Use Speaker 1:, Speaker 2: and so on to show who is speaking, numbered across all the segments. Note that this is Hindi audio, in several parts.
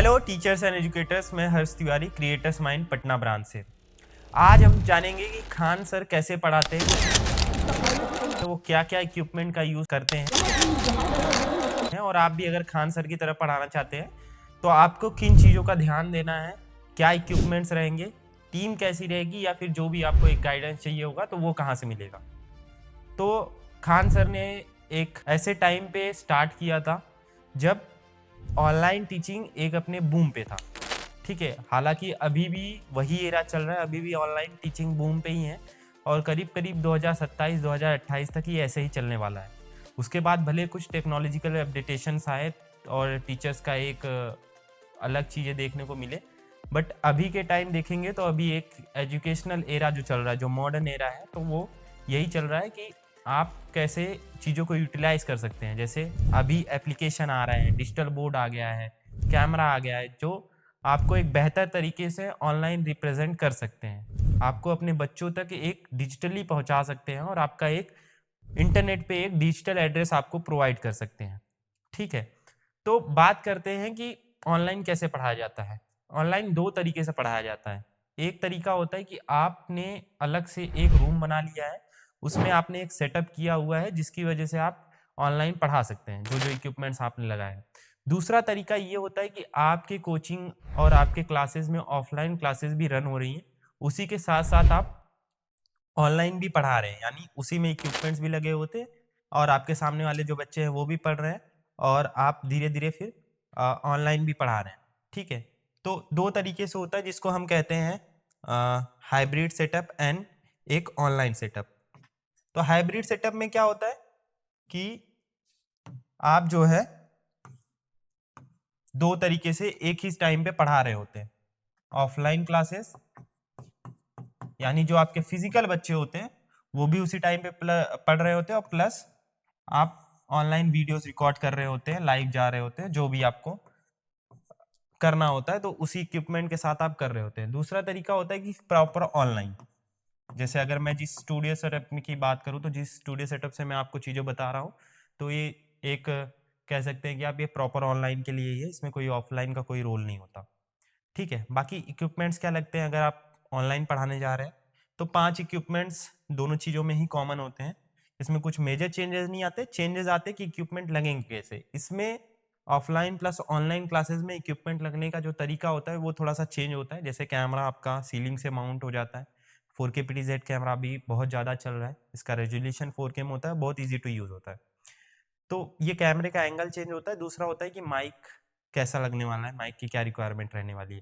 Speaker 1: हेलो टीचर्स एंड एजुकेटर्स, मैं Harsh Tiwari, creators mind Patna branch से। आज हम जानेंगे कि खान सर कैसे पढ़ाते हैं, तो वो क्या क्या इक्विपमेंट का यूज़ करते हैं, और आप भी अगर खान सर की तरह पढ़ाना चाहते हैं तो आपको किन चीज़ों का ध्यान देना है, क्या इक्विपमेंट्स रहेंगे, टीम कैसी रहेगी, या फिर जो भी आपको एक गाइडेंस चाहिए होगा तो वो कहाँ से मिलेगा। तो खान सर ने एक ऐसे टाइम पे स्टार्ट किया था जब ऑनलाइन टीचिंग एक अपने बूम पे था। ठीक है, हालांकि अभी भी वही एरा चल रहा है, अभी भी ऑनलाइन टीचिंग बूम पे ही है और करीब करीब 2027-2028 तक ये ऐसे ही चलने वाला है। उसके बाद भले कुछ टेक्नोलॉजिकल अपडेटेशंस आए और टीचर्स का एक अलग चीज़ें देखने को मिले, बट अभी के टाइम देखेंगे तो अभी एक एजुकेशनल एरा जो चल रहा है, जो मॉडर्न एरा है, तो वो यही चल रहा है कि आप कैसे चीज़ों को यूटिलाइज कर सकते हैं। जैसे अभी एप्लीकेशन आ रहे हैं, डिजिटल बोर्ड आ गया है, कैमरा आ गया है, जो आपको एक बेहतर तरीके से ऑनलाइन रिप्रेजेंट कर सकते हैं, आपको अपने बच्चों तक एक डिजिटली पहुंचा सकते हैं और आपका एक इंटरनेट पे एक डिजिटल एड्रेस आपको प्रोवाइड कर सकते हैं। ठीक है, तो बात करते हैं कि ऑनलाइन कैसे पढ़ाया जाता है। ऑनलाइन दो तरीके से पढ़ाया जाता है। एक तरीका होता है कि आपने अलग से एक रूम बना लिया है, उसमें आपने एक सेटअप किया हुआ है जिसकी वजह से आप ऑनलाइन पढ़ा सकते हैं जो जो इक्विपमेंट्स आपने लगाए हैं। दूसरा तरीका ये होता है कि आपके कोचिंग और आपके क्लासेस में ऑफलाइन क्लासेस भी रन हो रही हैं, उसी के साथ साथ आप ऑनलाइन भी पढ़ा रहे हैं, यानी उसी में इक्विपमेंट्स भी लगे होते हैं और आपके सामने वाले जो बच्चे हैं वो भी पढ़ रहे हैं और आप धीरे धीरे फिर ऑनलाइन भी पढ़ा रहे हैं। ठीक है, तो दो तरीके से होता है जिसको हम कहते हैं हाइब्रिड सेटअप एंड एक ऑनलाइन सेटअप। तो हाइब्रिड सेटअप में क्या होता है कि आप जो है दो तरीके से एक ही टाइम पे पढ़ा रहे होते हैं। ऑफलाइन क्लासेस, यानी जो आपके फिजिकल बच्चे होते हैं वो भी उसी टाइम पे पढ़ रहे होते हैं, और प्लस आप ऑनलाइन वीडियोस रिकॉर्ड कर रहे होते हैं, लाइव जा रहे होते हैं, जो भी आपको करना होता है तो उसी इक्विपमेंट के साथ आप कर रहे होते हैं। दूसरा तरीका होता है कि प्रॉपर ऑनलाइन, जैसे अगर मैं जिस स्टूडियो सेटअप की बात करूं, तो जिस स्टूडियो सेटअप से मैं आपको चीज़ें बता रहा हूं, तो ये एक कह सकते हैं कि आप ये प्रॉपर ऑनलाइन के लिए ही है, इसमें कोई ऑफलाइन का कोई रोल नहीं होता। ठीक है, बाकी इक्विपमेंट्स क्या लगते हैं अगर आप ऑनलाइन पढ़ाने जा रहे हैं, तो 5 इक्विपमेंट्स दोनों चीज़ों में ही कॉमन होते हैं। इसमें कुछ मेजर चेंजेस नहीं आते, चेंजेस आते कि इक्विपमेंट लगेंगे कैसे। इसमें ऑफलाइन प्लस ऑनलाइन क्लासेस में इक्विपमेंट लगने का जो तरीका होता है वो थोड़ा सा चेंज होता है। जैसे कैमरा आपका सीलिंग से माउंट हो जाता है, 4K PTZ कैमरा भी बहुत ज़्यादा चल रहा है, इसका रेजोल्यूशन 4K में होता है, बहुत ईजी टू यूज़ होता है, तो ये कैमरे का एंगल चेंज होता है। दूसरा होता है कि माइक कैसा लगने वाला है, माइक की क्या रिक्वायरमेंट रहने वाली है।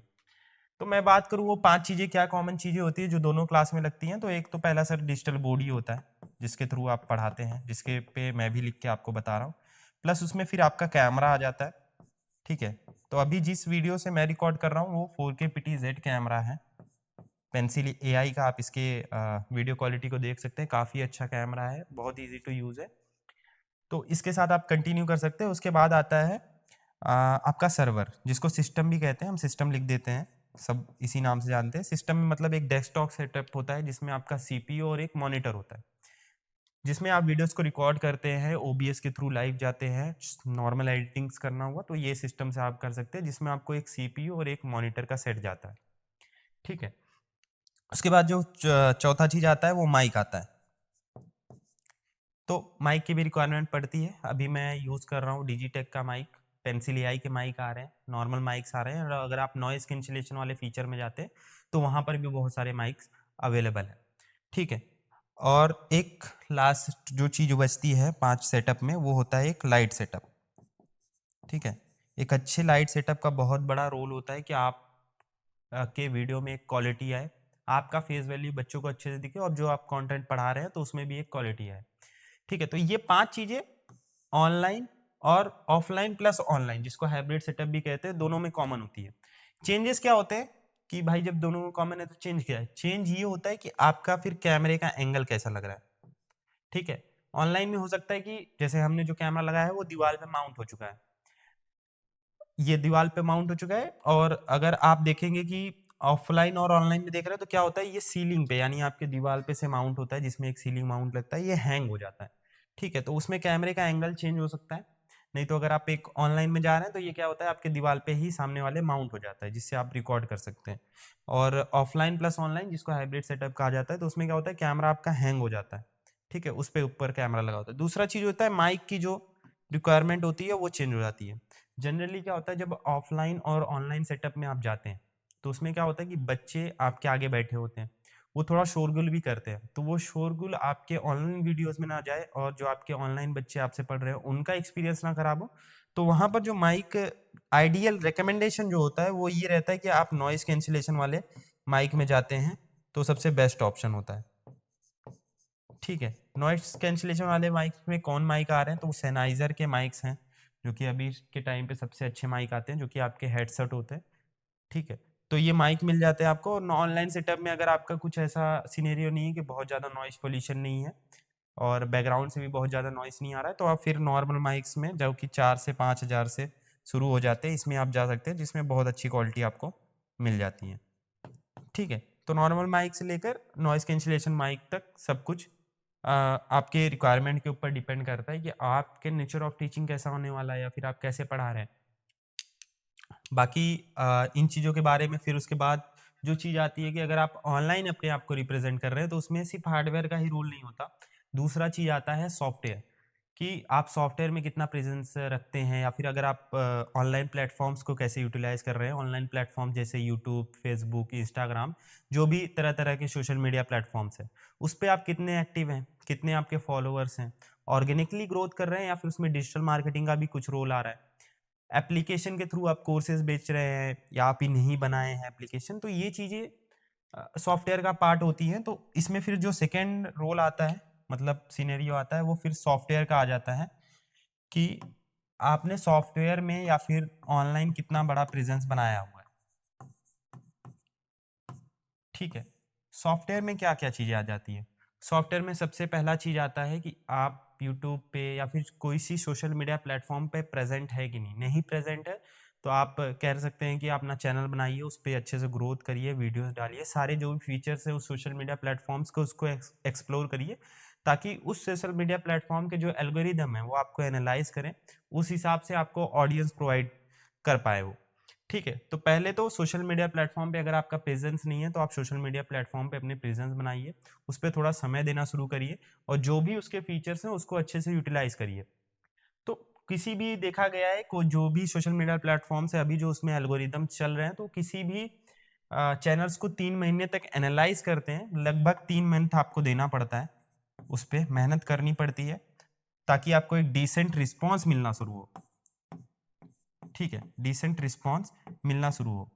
Speaker 1: तो मैं बात करूँ वो 5 चीज़ें क्या कॉमन चीज़ें होती है जो दोनों क्लास में लगती हैं, तो एक तो पहला सर डिजिटल बोर्ड ही होता है जिसके थ्रू आप पढ़ाते हैं, जिसके पे मैं भी लिख के आपको बता रहा हूँ। प्लस उसमें फिर आपका कैमरा आ जाता है। ठीक है, तो अभी जिस वीडियो से मैं रिकॉर्ड कर रहा हूँ वो 4K PTZ कैमरा है, पेंसिल AI का। आप इसके वीडियो क्वालिटी को देख सकते हैं, काफ़ी अच्छा कैमरा है, बहुत ईजी टू यूज़ है। तो इसके साथ आप कंटिन्यू कर सकते हैं। उसके बाद आता है आपका सर्वर, जिसको सिस्टम भी कहते हैं, हम सिस्टम लिख देते हैं, सब इसी नाम से जानते हैं। सिस्टम में मतलब एक डेस्कटॉप सेटअप होता है जिसमें आपका CPU और एक मॉनिटर होता है, जिसमें आप वीडियोस को रिकॉर्ड करते हैं, OBS के थ्रू लाइव जाते हैं। नॉर्मल एडिटिंग्स करना हुआ तो ये सिस्टम से आप कर सकते हैं, जिसमें आपको एक CPU और एक मॉनिटर का सेट जाता है। ठीक है, उसके बाद जो चौथा चीज़ आता है वो माइक आता है। तो माइक की भी रिक्वायरमेंट पड़ती है। अभी मैं यूज़ कर रहा हूँ डिजिटेक का माइक, पेंसिल AI के माइक आ रहे हैं, नॉर्मल माइक्स आ रहे हैं, और अगर आप नॉइज़ कैंसिलेशन वाले फीचर में जाते हैं तो वहाँ पर भी बहुत सारे माइक्स अवेलेबल हैं। ठीक है, और एक लास्ट जो चीज़ बचती है 5 सेटअप में, वो होता है एक लाइट सेटअप। ठीक है, एक अच्छे लाइट सेटअप का बहुत बड़ा रोल होता है कि आप के वीडियो में एक क्वालिटी आए, आपका फेस वैल्यू बच्चों को अच्छे से दिखे, और जो आप कंटेंट पढ़ा रहे हैं तो उसमें भी एक क्वालिटी आए। ठीक है, तो ये 5 चीज़ें ऑनलाइन और ऑफलाइन प्लस ऑनलाइन, जिसको हाइब्रिड सेटअप भी कहते हैं, दोनों में कॉमन होती है। चेंजेस क्या होते हैं कि भाई जब दोनों में कॉमन है तो चेंज क्या है? चेंज ये होता है कि आपका फिर कैमरे का एंगल कैसा लग रहा है। ठीक है, ऑनलाइन में हो सकता है कि जैसे हमने जो कैमरा लगाया है वो दीवार पे माउंट हो चुका है, ये दीवार पे माउंट हो चुका है, और अगर आप देखेंगे कि ऑफलाइन और ऑनलाइन में देख रहे हैं तो क्या होता है, ये सीलिंग पे यानी आपके दीवार पे से माउंट होता है, जिसमें एक सीलिंग माउंट लगता है, ये हैंग हो जाता है। ठीक है, तो उसमें कैमरे का एंगल चेंज हो सकता है। नहीं तो अगर आप एक ऑनलाइन में जा रहे हैं तो ये क्या होता है, आपके दीवार पे ही सामने वाले माउंट हो जाता है, जिससे आप रिकॉर्ड कर सकते हैं। और ऑफलाइन प्लस ऑनलाइन, जिसको हाइब्रिड सेटअप कहा जाता है, तो उसमें क्या होता है, कैमरा आपका हैंग हो जाता है, ठीक है, उस पे ऊपर कैमरा लगा होता है। दूसरा चीज होता है, माइक की जो रिक्वायरमेंट होती है वो चेंज हो जाती है। जनरली क्या होता है, जब ऑफलाइन और ऑनलाइन सेटअप में आप जाते हैं तो उसमें क्या होता है कि बच्चे आपके आगे बैठे होते हैं, वो थोड़ा शोरगुल भी करते हैं, तो वो शोरगुल आपके ऑनलाइन वीडियोस में ना जाए और जो आपके ऑनलाइन बच्चे आपसे पढ़ रहे हो उनका एक्सपीरियंस ना खराब हो। तो वहां पर जो माइक आइडियल रिकमेंडेशन जो होता है वो ये रहता है कि आप नॉइस कैंसिलेशन वाले माइक में जाते हैं, तो सबसे बेस्ट ऑप्शन होता है। ठीक है, नॉइस कैंसिलेशन वाले माइक्स में कौन माइक आ रहे हैं, तो वो सेनाइजर के माइक्स हैं, जो कि अभी के टाइम पे सबसे अच्छे माइक आते हैं, जो कि आपके हेडसेट होते हैं। ठीक है, तो ये माइक मिल जाते हैं आपको। ऑनलाइन सेटअप में अगर आपका कुछ ऐसा सिनेरियो नहीं है कि बहुत ज़्यादा नॉइस पोल्यूशन नहीं है और बैकग्राउंड से भी बहुत ज़्यादा नॉइस नहीं आ रहा है, तो आप फिर नॉर्मल माइक्स में, जो कि 4 से 5 हज़ार से शुरू हो जाते हैं, इसमें आप जा सकते हैं, जिसमें बहुत अच्छी क्वालिटी आपको मिल जाती है। ठीक है, तो नॉर्मल माइक से लेकर नॉइस कैंसिलेशन माइक तक सब कुछ आपके रिक्वायरमेंट के ऊपर डिपेंड करता है कि आपके नेचर ऑफ टीचिंग कैसा होने वाला है या फिर आप कैसे पढ़ा रहे हैं। बाकी इन चीज़ों के बारे में फिर उसके बाद जो चीज़ आती है कि अगर आप ऑनलाइन अपने आप को रिप्रेजेंट कर रहे हैं तो उसमें सिर्फ हार्डवेयर का ही रोल नहीं होता। दूसरा चीज़ आता है सॉफ्टवेयर, कि आप सॉफ्टवेयर में कितना प्रेजेंस रखते हैं, या फिर अगर आप ऑनलाइन प्लेटफॉर्म्स को कैसे यूटिलाइज कर रहे हैं। ऑनलाइन प्लेटफॉर्म जैसे यूट्यूब, फेसबुक, इंस्टाग्राम, जो भी तरह तरह के सोशल मीडिया प्लेटफॉर्म्स हैं, उस पर आप कितने एक्टिव हैं, कितने आपके फॉलोअर्स हैं, ऑर्गेनिकली ग्रोथ कर रहे हैं या फिर उसमें डिजिटल मार्केटिंग का भी कुछ रोल आ रहा है, एप्लीकेशन के थ्रू आप कोर्सेज बेच रहे हैं या आप इन्हीं ही बनाए हैं एप्लीकेशन, तो ये चीज़ें सॉफ्टवेयर का पार्ट होती हैं। तो इसमें फिर जो सेकेंड रोल आता है, मतलब सिनेरियो आता है, वो फिर सॉफ्टवेयर का आ जाता है कि आपने सॉफ्टवेयर में या फिर ऑनलाइन कितना बड़ा प्रेजेंस बनाया हुआ है। ठीक है, सॉफ्टवेयर में क्या क्या चीज़ें आ जाती है। सॉफ्टवेयर में सबसे पहला चीज़ आता है कि आप यूट्यूब पे या फिर कोई सी सोशल मीडिया प्लेटफॉर्म पे प्रेजेंट है कि नहीं। नहीं प्रेजेंट है तो आप कह सकते हैं कि आप अपना चैनल बनाइए, उस पर अच्छे से ग्रोथ करिए, वीडियोस डालिए, सारे जो भी फीचर्स है उस सोशल मीडिया प्लेटफॉर्म्स को उसको एक्सप्लोर करिए, ताकि उस सोशल मीडिया प्लेटफॉर्म के जो एल्गोरिदम है वो आपको एनालाइज करें, उस हिसाब से आपको ऑडियंस प्रोवाइड कर पाए वो। ठीक है, तो पहले तो सोशल मीडिया प्लेटफॉर्म पे अगर आपका प्रेजेंस नहीं है तो आप सोशल मीडिया प्लेटफॉर्म पे अपने प्रेजेंस बनाइए, उस पर थोड़ा समय देना शुरू करिए और जो भी उसके फीचर्स हैं उसको अच्छे से यूटिलाइज करिए। तो किसी भी देखा गया है को जो भी सोशल मीडिया प्लेटफॉर्म्स है अभी जो उसमें एल्गोरिदम चल रहे हैं, तो किसी भी चैनल्स को 3 महीने तक एनालाइज करते हैं, लगभग 3 मंथ आपको देना पड़ता है, उस पर मेहनत करनी पड़ती है, ताकि आपको एक डिसेंट रिस्पॉन्स मिलना शुरू हो। ठीक है, डिसेंट रिस्पॉन्स मिलना शुरू हो।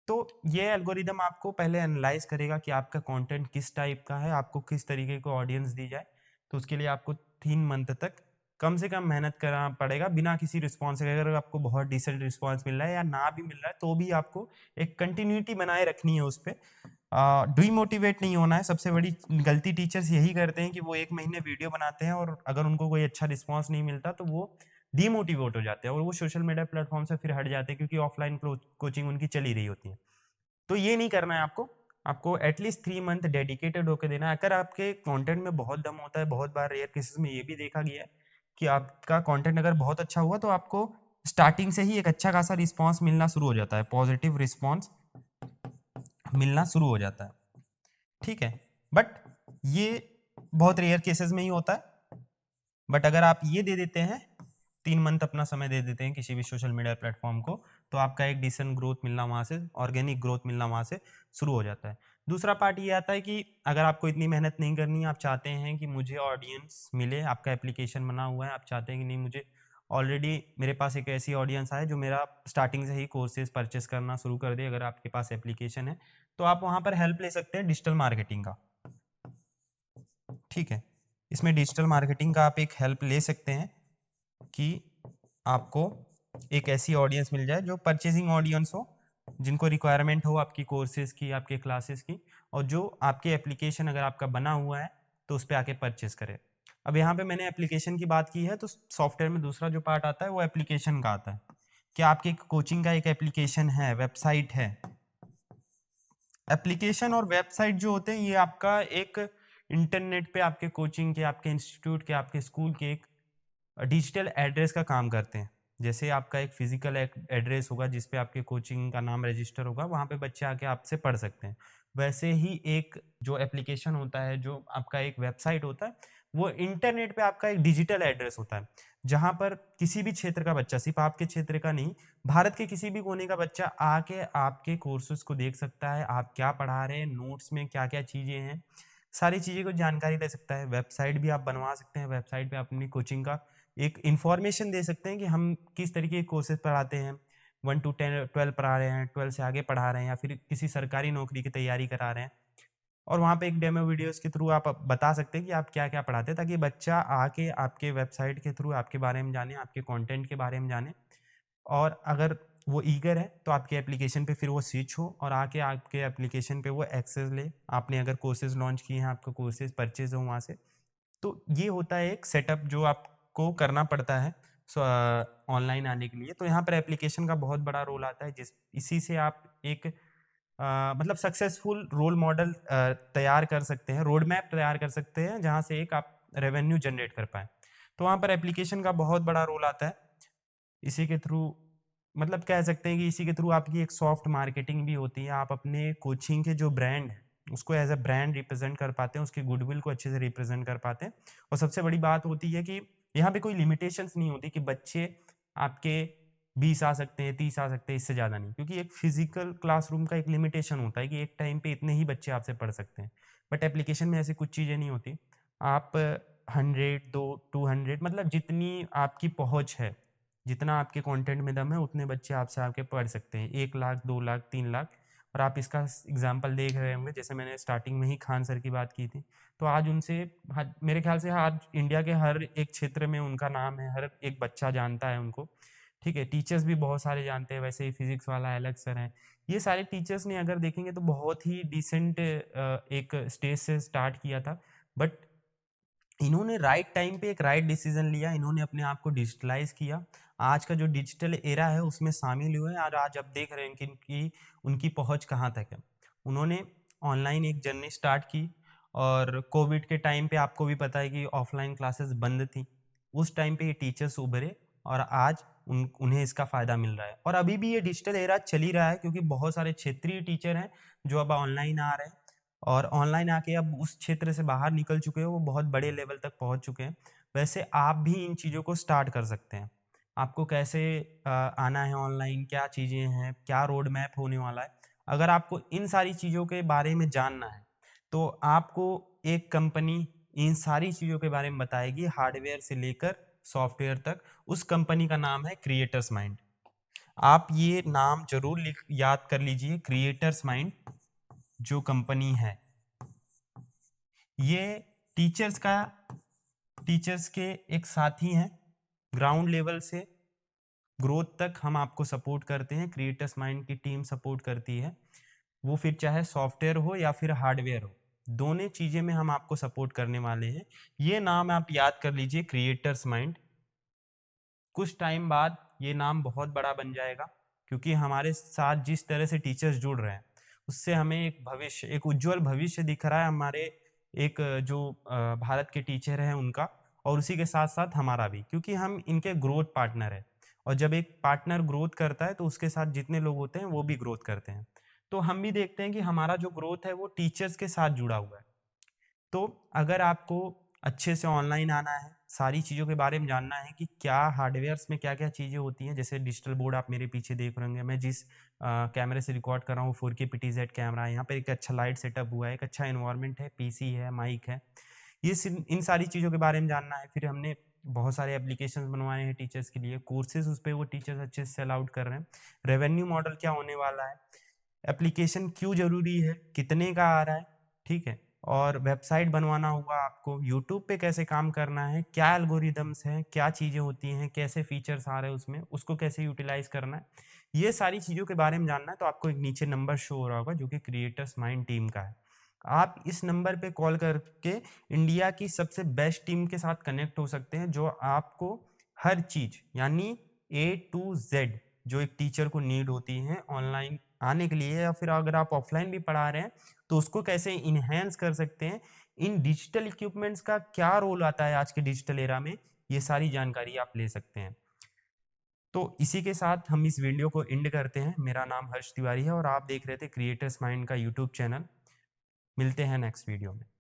Speaker 1: तो ये एल्गोरिदम आपको पहले एनालाइज करेगा कि आपका कंटेंट किस टाइप का है, आपको किस तरीके को ऑडियंस दी जाए। तो उसके लिए आपको 3 मंथ तक कम से कम मेहनत करना पड़ेगा बिना किसी रिस्पॉन्स के। अगर आपको बहुत डिसेंट रिस्पॉन्स मिल रहा है या ना भी मिल रहा है तो भी आपको एक कंटिन्यूटी बनाए रखनी है उस पर। डीमोटिवेट नहीं होना है। सबसे बड़ी गलती टीचर्स यही करते हैं कि वो 1 महीने वीडियो बनाते हैं और अगर उनको कोई अच्छा रिस्पॉन्स नहीं मिलता तो वो डीमोटिवेट हो जाते हैं और वो सोशल मीडिया प्लेटफॉर्म से फिर हट जाते हैं, क्योंकि ऑफलाइन कोचिंग उनकी चली रही होती है। तो ये नहीं करना है आपको। आपको एटलीस्ट 3 मंथ डेडिकेटेड होकर देना है। अगर आपके कंटेंट में बहुत दम होता है, बहुत बार रेयर केसेस में ये भी देखा गया है कि आपका कंटेंट अगर बहुत अच्छा हुआ तो आपको स्टार्टिंग से ही एक अच्छा खासा रिस्पॉन्स मिलना शुरू हो जाता है, पॉजिटिव रिस्पॉन्स मिलना शुरू हो जाता है। ठीक है, बट ये बहुत रेयर केसेस में ही होता है। बट अगर आप ये दे देते हैं, 3 मंथ अपना समय दे देते हैं किसी भी सोशल मीडिया प्लेटफॉर्म को, तो आपका एक डिसेंट ग्रोथ मिलना वहाँ से, ऑर्गेनिक ग्रोथ मिलना वहाँ से शुरू हो जाता है। दूसरा पार्ट ये आता है कि अगर आपको इतनी मेहनत नहीं करनी है, आप चाहते हैं कि मुझे ऑडियंस मिले, आपका एप्लीकेशन बना हुआ है, आप चाहते हैं कि नहीं मुझे ऑलरेडी मेरे पास एक ऐसी ऑडियंस आए जो मेरा स्टार्टिंग से ही कोर्सेज परचेस करना शुरू कर दे, अगर आपके पास एप्लीकेशन है तो आप वहाँ पर हेल्प ले सकते हैं डिजिटल मार्केटिंग का। ठीक है, इसमें डिजिटल मार्केटिंग का आप एक हेल्प ले सकते हैं कि आपको एक ऐसी ऑडियंस मिल जाए जो परचेजिंग ऑडियंस हो, जिनको रिक्वायरमेंट हो आपकी कोर्सेज की, आपके क्लासेस की, और जो आपके एप्लीकेशन अगर आपका बना हुआ है तो उस पर आके परचेस करे। अब यहाँ पे मैंने एप्लीकेशन की बात की है, तो सॉफ्टवेयर में दूसरा जो पार्ट आता है वो एप्लीकेशन का आता है कि आपके कोचिंग का एक एप्लीकेशन है, वेबसाइट है। एप्लीकेशन और वेबसाइट जो होते हैं ये आपका एक इंटरनेट पे आपके कोचिंग के, आपके इंस्टीट्यूट के, आपके स्कूल के एक डिजिटल एड्रेस का काम करते हैं। जैसे आपका एक फिजिकल एड्रेस होगा जिस पे आपके कोचिंग का नाम रजिस्टर होगा, वहाँ पे बच्चे आके आपसे पढ़ सकते हैं। वैसे ही एक जो एप्लीकेशन होता है, जो आपका एक वेबसाइट होता है, वो इंटरनेट पे आपका एक डिजिटल एड्रेस होता है, जहाँ पर किसी भी क्षेत्र का बच्चा, सिर्फ आपके क्षेत्र का नहीं, भारत के किसी भी कोने का बच्चा आके आपके कोर्सेज को देख सकता है, आप क्या पढ़ा रहे हैं, नोट्स में क्या-क्या चीज़ें हैं, सारी चीज़ें को जानकारी ले सकता है। वेबसाइट भी आप बनवा सकते हैं, वेबसाइट पे अपनी कोचिंग का एक इन्फॉर्मेशन दे सकते हैं कि हम किस तरीके के कोर्सेज़ पढ़ाते हैं, 1 टू 10 12 पढ़ा रहे हैं, 12 से आगे पढ़ा रहे हैं या फिर किसी सरकारी नौकरी की तैयारी करा रहे हैं। और वहाँ पे एक डेमो वीडियोज़ के थ्रू आप बता सकते हैं कि आप क्या-क्या पढ़ाते हैं, ताकि बच्चा आके आपके वेबसाइट के थ्रू आपके बारे में जाने, आपके कंटेंट के बारे में जाने। और अगर वो ईगर है तो आपके एप्लीकेशन पे फिर वो स्विच हो और आके आपके एप्लीकेशन पे वो एक्सेस ले। आपने अगर कोर्सेज़ लॉन्च किए हैं, आपको कोर्सेज़ परचेज़ हो वहाँ से। तो ये होता है एक सेटअप जो आपको करना पड़ता है ऑनलाइन आने के लिए। तो यहाँ पर एप्लीकेशन का बहुत बड़ा रोल आता है, इसी से आप एक मतलब सक्सेसफुल रोल मॉडल तैयार कर सकते हैं, रोड मैप तैयार कर सकते हैं, जहाँ से एक आप रेवेन्यू जनरेट कर पाएँ। तो वहाँ पर एप्लीकेशन का बहुत बड़ा रोल आता है। इसी के थ्रू मतलब कह सकते हैं कि इसी के थ्रू आपकी एक सॉफ्ट मार्केटिंग भी होती है। आप अपने कोचिंग के जो ब्रांड है, उसको एज़ अ ब्रांड रिप्रेज़ेंट कर पाते हैं, उसकी गुडविल को अच्छे से रिप्रेज़ेंट कर पाते हैं। और सबसे बड़ी बात होती है कि यहाँ पे कोई लिमिटेशंस नहीं होती कि बच्चे आपके 20 आ सकते हैं, 30 आ सकते हैं, इससे ज़्यादा नहीं। क्योंकि एक फिज़िकल क्लासरूम का एक लिमिटेशन होता है कि एक टाइम पे इतने ही बच्चे आपसे पढ़ सकते हैं। बट एप्लीकेशन में ऐसी कुछ चीज़ें नहीं होती। आप 100, 2, 200 मतलब जितनी आपकी पहुँच है, जितना आपके कंटेंट में दम है, उतने बच्चे आपसे आके पढ़ सकते हैं। 1 लाख, 2 लाख, 3 लाख। और आप इसका एग्ज़ाम्पल देख रहे होंगे, जैसे मैंने स्टार्टिंग में ही खान सर की बात की थी। तो आज उनसे मेरे ख़्याल से आज इंडिया के हर एक क्षेत्र में उनका नाम है, हर एक बच्चा जानता है उनको, ठीक है? टीचर्स भी बहुत सारे जानते हैं, वैसे ही फिज़िक्स वाला अलग सर हैं। ये सारे टीचर्स ने अगर देखेंगे तो बहुत ही डिसेंट एक स्टेज से स्टार्ट किया था। बट इन्होंने राइट टाइम पे एक राइट डिसीजन लिया, इन्होंने अपने आप को डिजिटलाइज़ किया। आज का जो डिजिटल एरा है उसमें शामिल हुए और आज आप देख रहे हैं कि उनकी पहुँच कहाँ तक है। उन्होंने ऑनलाइन एक जर्नी स्टार्ट की और कोविड के टाइम पे आपको भी पता है कि ऑफ़लाइन क्लासेस बंद थी। उस टाइम पे ये टीचर्स उभरे और आज उन्हें इसका फ़ायदा मिल रहा है। और अभी भी ये डिजिटल एरा चल ही रहा है, क्योंकि बहुत सारे क्षेत्रीय टीचर हैं जो अब ऑनलाइन आ रहे हैं। और ऑनलाइन आके अब उस क्षेत्र से बाहर निकल चुके हैं, वो बहुत बड़े लेवल तक पहुँच चुके हैं। वैसे आप भी इन चीज़ों को स्टार्ट कर सकते हैं। आपको कैसे आना है ऑनलाइन, क्या चीज़ें हैं, क्या रोड मैप होने वाला है। अगर आपको इन सारी चीज़ों के बारे में जानना है, तो आपको एक कंपनी इन सारी चीज़ों के बारे में बताएगी, हार्डवेयर से लेकर सॉफ्टवेयर तक। उस कंपनी का नाम है क्रिएटर्स माइंड। आप ये नाम ज़रूर लिख याद कर लीजिए, क्रिएटर्स माइंड जो कंपनी है। ये टीचर्स का टीचर्स के एक साथी हैं। ग्राउंड लेवल से ग्रोथ तक हम आपको सपोर्ट करते हैं, क्रिएटर्स माइंड की टीम सपोर्ट करती है। वो फिर चाहे सॉफ्टवेयर हो या फिर हार्डवेयर हो, दोनों चीज़ें में हम आपको सपोर्ट करने वाले हैं। ये नाम आप याद कर लीजिए, क्रिएटर्स माइंड। कुछ टाइम बाद ये नाम बहुत बड़ा बन जाएगा, क्योंकि हमारे साथ जिस तरह से टीचर्स जुड़ रहे हैं, उससे हमें एक भविष्य, एक उज्जवल भविष्य दिख रहा है हमारे एक जो भारत के टीचर हैं उनका, और उसी के साथ-साथ हमारा भी, क्योंकि हम इनके ग्रोथ पार्टनर हैं। और जब एक पार्टनर ग्रोथ करता है तो उसके साथ जितने लोग होते हैं वो भी ग्रोथ करते हैं। तो हम भी देखते हैं कि हमारा जो ग्रोथ है वो टीचर्स के साथ जुड़ा हुआ है। तो अगर आपको अच्छे से ऑनलाइन आना है, सारी चीज़ों के बारे में जानना है कि क्या हार्डवेयर्स में क्या-क्या चीज़ें होती हैं, जैसे डिजिटल बोर्ड आप मेरे पीछे देख रहे होंगे, मैं जिस कैमरे से रिकॉर्ड कर रहा हूँ 4K PTZ कैमरा है, यहाँ पे एक अच्छा लाइट सेटअप हुआ है, एक अच्छा एनवायरनमेंट है, पीसी है, माइक है। ये इन सारी चीज़ों के बारे में जानना है। फिर हमने बहुत सारे एप्लीकेशंस बनवाए हैं टीचर्स के लिए, कोर्सेज़ उस पे वो टीचर्स अच्छे से सेल आउट कर रहे हैं। रेवेन्यू मॉडल क्या होने वाला है, एप्लीकेशन क्यों ज़रूरी है, कितने का आ रहा है, ठीक है? और वेबसाइट बनवाना हुआ आपको, यूट्यूब पे कैसे काम करना है, क्या एल्गोरिदम्स हैं, क्या चीज़ें होती हैं, कैसे फीचर्स आ रहे हैं उसमें, उसको कैसे यूटिलाइज़ करना है। ये सारी चीज़ों के बारे में जानना है तो आपको एक नीचे नंबर शो हो रहा होगा जो कि क्रिएटर्स माइंड टीम का है। आप इस नंबर पे कॉल करके इंडिया की सबसे बेस्ट टीम के साथ कनेक्ट हो सकते हैं, जो आपको हर चीज़ यानी ए टू ज़ेड जो एक टीचर को नीड होती है ऑनलाइन आने के लिए, या फिर अगर आप ऑफलाइन भी पढ़ा रहे हैं तो उसको कैसे इन्हेंस कर सकते हैं। इन डिजिटल इक्विपमेंट्स का क्या रोल आता है आज के डिजिटल एरा में, ये सारी जानकारी आप ले सकते हैं। तो इसी के साथ हम इस वीडियो को एंड करते हैं। मेरा नाम हर्ष तिवारी है और आप देख रहे थे क्रिएटर्स माइंड का यूट्यूब चैनल। मिलते हैं नेक्स्ट वीडियो में।